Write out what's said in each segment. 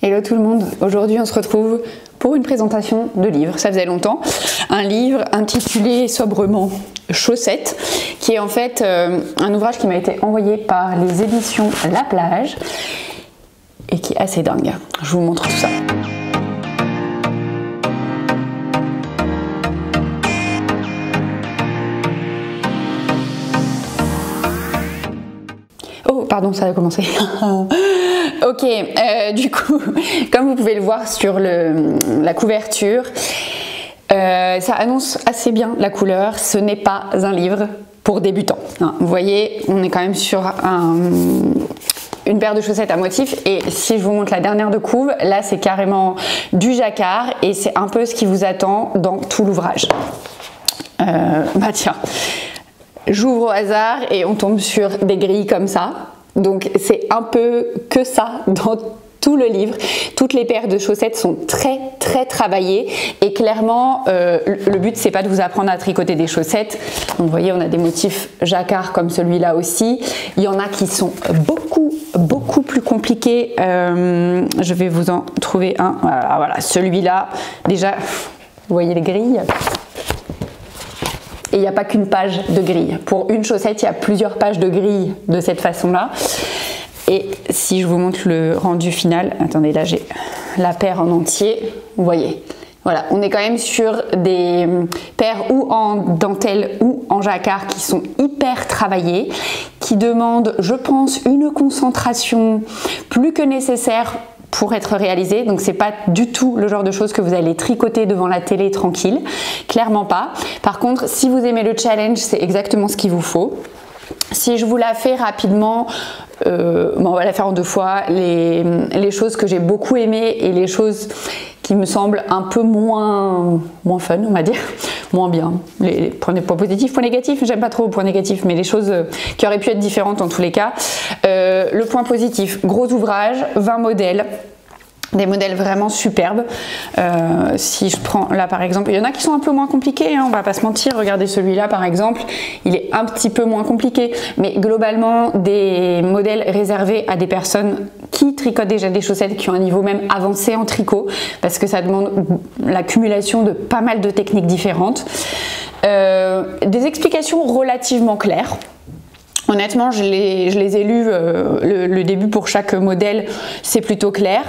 Hello tout le monde, aujourd'hui on se retrouve pour une présentation de livre, ça faisait longtemps, un livre intitulé sobrement Chaussettes, qui est en fait un ouvrage qui m'a été envoyé par les éditions La Plage et qui est assez dingue, je vous montre tout ça. Oh pardon, ça a commencé. Ok, du coup, comme vous pouvez le voir sur la couverture, ça annonce assez bien la couleur. Ce n'est pas un livre pour débutants. Hein, vous voyez, on est quand même sur une paire de chaussettes à motif. Et si je vous montre la dernière de couve, là c'est carrément du jacquard et c'est un peu ce qui vous attend dans tout l'ouvrage. Bah tiens, j'ouvre au hasard et on tombe sur des grilles comme ça. Donc c'est un peu que ça dans tout le livre. Toutes les paires de chaussettes sont très travaillées et clairement le but c'est pas de vous apprendre à tricoter des chaussettes. Donc vous voyez, on a des motifs jacquard comme celui-là aussi. Il y en a qui sont beaucoup plus compliqués. Je vais vous en trouver un. Voilà, celui-là déjà, vous voyez les grilles. Et il n'y a pas qu'une page de grille. Pour une chaussette, il y a plusieurs pages de grille de cette façon-là. Et si je vous montre le rendu final, attendez, là j'ai la paire en entier, vous voyez. Voilà, on est quand même sur des paires ou en dentelle ou en jacquard qui sont hyper travaillées, qui demandent, je pense, une concentration plus que nécessaire pour être réalisé. Donc c'est pas du tout le genre de choses que vous allez tricoter devant la télé tranquille, clairement pas. Par contre, si vous aimez le challenge, c'est exactement ce qu'il vous faut. Si je vous la fais rapidement, on va la faire en deux fois. Les choses que j'ai beaucoup aimées et les choses qui me semblent un peu moins fun, on va dire, moins bien. Prenez points positifs, points négatifs, j'aime pas trop points négatifs, mais les choses qui auraient pu être différentes en tous les cas. Le point positif, gros ouvrage, 20 modèles. Des modèles vraiment superbes. Si je prends là par exemple, il y en a qui sont un peu moins compliqués, hein, on va pas se mentir. Regardez celui-là par exemple, il est un petit peu moins compliqué, mais globalement des modèles réservés à des personnes qui tricotent déjà des chaussettes, qui ont un niveau même avancé en tricot, parce que ça demande l'accumulation de pas mal de techniques différentes. Des explications relativement claires. Honnêtement, je les ai lus, le début pour chaque modèle, c'est plutôt clair.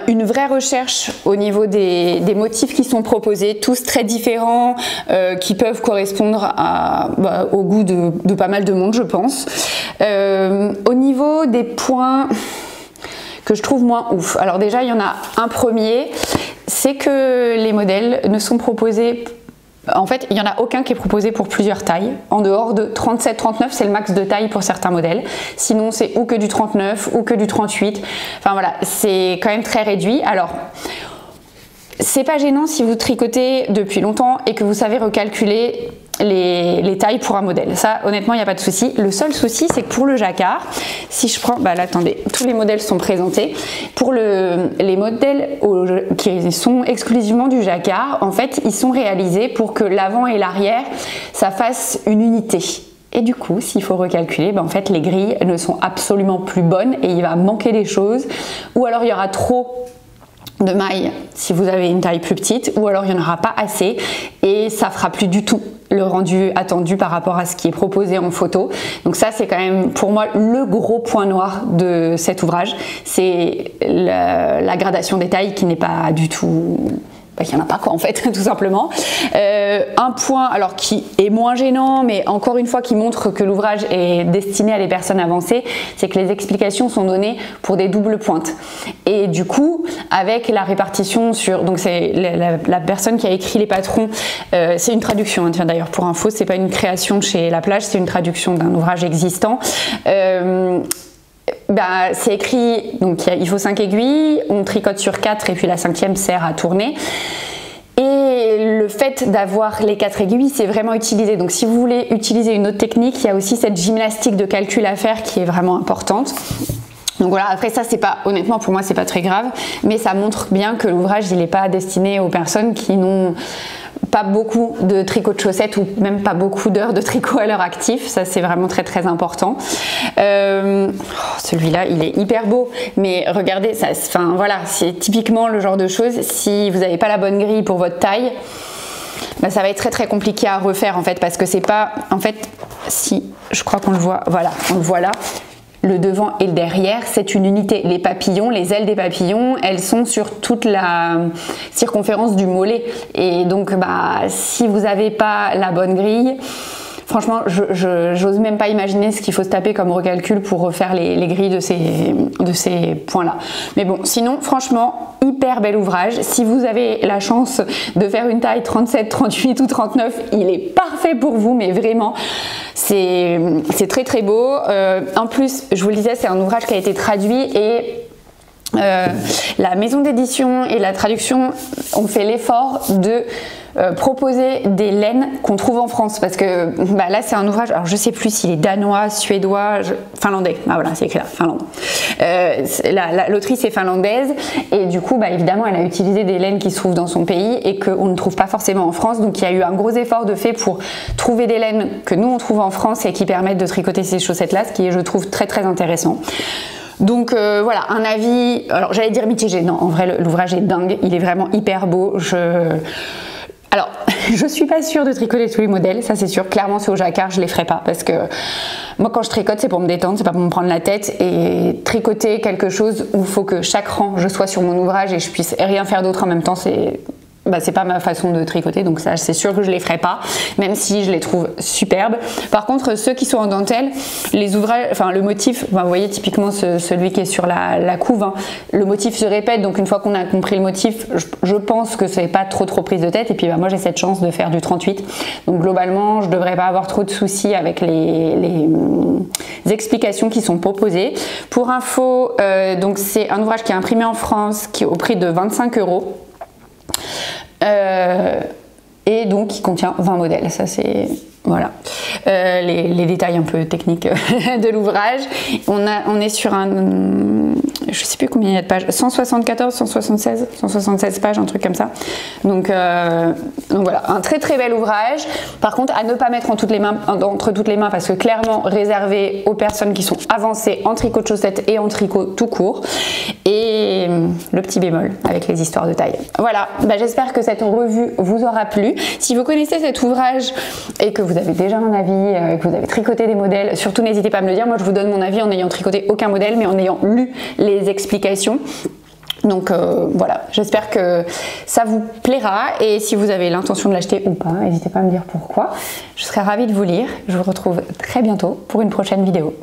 Une vraie recherche au niveau des motifs qui sont proposés, tous très différents, qui peuvent correspondre au goût de pas mal de monde, je pense. Au niveau des points que je trouve moins ouf, alors déjà il y en a un premier, c'est que les modèles ne sont proposés. En fait, il n'y en a aucun qui est proposé pour plusieurs tailles. En dehors de 37-39, c'est le max de taille pour certains modèles. Sinon, c'est ou que du 39 ou que du 38. Enfin voilà, c'est quand même très réduit. Alors, c'est pas gênant si vous tricotez depuis longtemps et que vous savez recalculer les tailles pour un modèle. Ça, honnêtement, il n'y a pas de souci. Le seul souci, c'est que pour le jacquard, si je prends, là, attendez, tous les modèles sont présentés. Pour les modèles qui sont exclusivement du jacquard, en fait, ils sont réalisés pour que l'avant et l'arrière, ça fasse une unité. Et du coup, s'il faut recalculer, en fait, les grilles ne sont absolument plus bonnes et il va manquer des choses. Ou alors, il y aura trop de mailles si vous avez une taille plus petite, ou alors il n'y en aura pas assez et ça fera plus du tout le rendu attendu par rapport à ce qui est proposé en photo. Donc ça, c'est quand même pour moi le gros point noir de cet ouvrage, c'est la gradation des tailles qui n'est pas du tout... qu'il n'y en a pas quoi en fait, tout simplement. Un point alors qui est moins gênant, mais encore une fois qui montre que l'ouvrage est destiné à les personnes avancées, c'est que les explications sont données pour des doubles pointes. Et du coup, avec la répartition sur... Donc c'est la personne qui a écrit les patrons, c'est une traduction, hein, tiens d'ailleurs pour info, c'est pas une création chez La Plage, c'est une traduction d'un ouvrage existant. C'est écrit, donc il faut 5 aiguilles, on tricote sur 4 et puis la 5e sert à tourner. Et le fait d'avoir les 4 aiguilles, c'est vraiment utilisé. Donc si vous voulez utiliser une autre technique, il y a aussi cette gymnastique de calcul à faire qui est vraiment importante. Donc voilà, après ça c'est pas, honnêtement pour moi c'est pas très grave, mais ça montre bien que l'ouvrage il n'est pas destiné aux personnes qui n'ont pas beaucoup de tricot de chaussettes ou même pas beaucoup d'heures de tricot à l'heure active, ça c'est vraiment très très important. Celui-là il est hyper beau, mais regardez, ça, enfin voilà, c'est typiquement le genre de choses, si vous n'avez pas la bonne grille pour votre taille, bah, ça va être très très compliqué à refaire en fait, parce que c'est pas, en fait, si je crois qu'on le voit, voilà, on le voit là. Le devant et le derrière, c'est une unité. Les papillons, les ailes des papillons, elles sont sur toute la circonférence du mollet. Et donc, bah, si vous n'avez pas la bonne grille, franchement, j'ose même pas imaginer ce qu'il faut se taper comme recalcul pour refaire les grilles de ces points-là. Mais bon, sinon, franchement, hyper bel ouvrage. Si vous avez la chance de faire une taille 37, 38 ou 39, il est parfait pour vous, mais vraiment, c'est très très beau. En plus, je vous le disais, c'est un ouvrage qui a été traduit et la maison d'édition et la traduction ont fait l'effort de proposer des laines qu'on trouve en France, parce que bah, là c'est un ouvrage, alors je sais plus s'il est danois, suédois, finlandais, ah voilà c'est écrit là, Finlande. L'autrice est finlandaise et du coup bah, évidemment elle a utilisé des laines qui se trouvent dans son pays et qu'on ne trouve pas forcément en France, donc il y a eu un gros effort de fait pour trouver des laines que nous on trouve en France et qui permettent de tricoter ces chaussettes là, ce qui est je trouve très très intéressant. Donc voilà, un avis, alors j'allais dire mitigé, non en vrai l'ouvrage est dingue, il est vraiment hyper beau. Alors, je suis pas sûre de tricoter tous les modèles, ça c'est sûr. Clairement, ceux au jacquard, je les ferai pas parce que moi, quand je tricote, c'est pour me détendre, c'est pas pour me prendre la tête. Et tricoter quelque chose où il faut que chaque rang, je sois sur mon ouvrage et je puisse rien faire d'autre en même temps, c'est pas ma façon de tricoter, donc ça c'est sûr que je les ferai pas, même si je les trouve superbes. Par contre, ceux qui sont en dentelle, les ouvrages, enfin le motif, vous voyez typiquement celui qui est sur la couve, hein, le motif se répète, donc une fois qu'on a compris le motif, je pense que c'est pas trop prise de tête. Et puis bah, moi j'ai cette chance de faire du 38, donc globalement je devrais pas avoir trop de soucis avec les explications qui sont proposées. Pour info, donc c'est un ouvrage qui est imprimé en France, qui est au prix de 25 €. Et donc qui contient 20 modèles, ça c'est voilà les détails un peu techniques de l'ouvrage. On est sur un, je sais plus combien il y a de pages, 174, 176 pages, un truc comme ça. Donc voilà, un très très bel ouvrage. Par contre, à ne pas mettre entre toutes les mains parce que clairement réservé aux personnes qui sont avancées en tricot de chaussettes et en tricot tout court. Et le petit bémol avec les histoires de taille. Voilà, bah, j'espère que cette revue vous aura plu. Si vous connaissez cet ouvrage et que vous avez déjà un avis, que vous avez tricoté des modèles, surtout n'hésitez pas à me le dire. Moi je vous donne mon avis en n'ayant tricoté aucun modèle, mais en ayant lu les explications. Donc voilà, j'espère que ça vous plaira et si vous avez l'intention de l'acheter ou pas, n'hésitez pas à me dire pourquoi. Je serai ravie de vous lire. Je vous retrouve très bientôt pour une prochaine vidéo.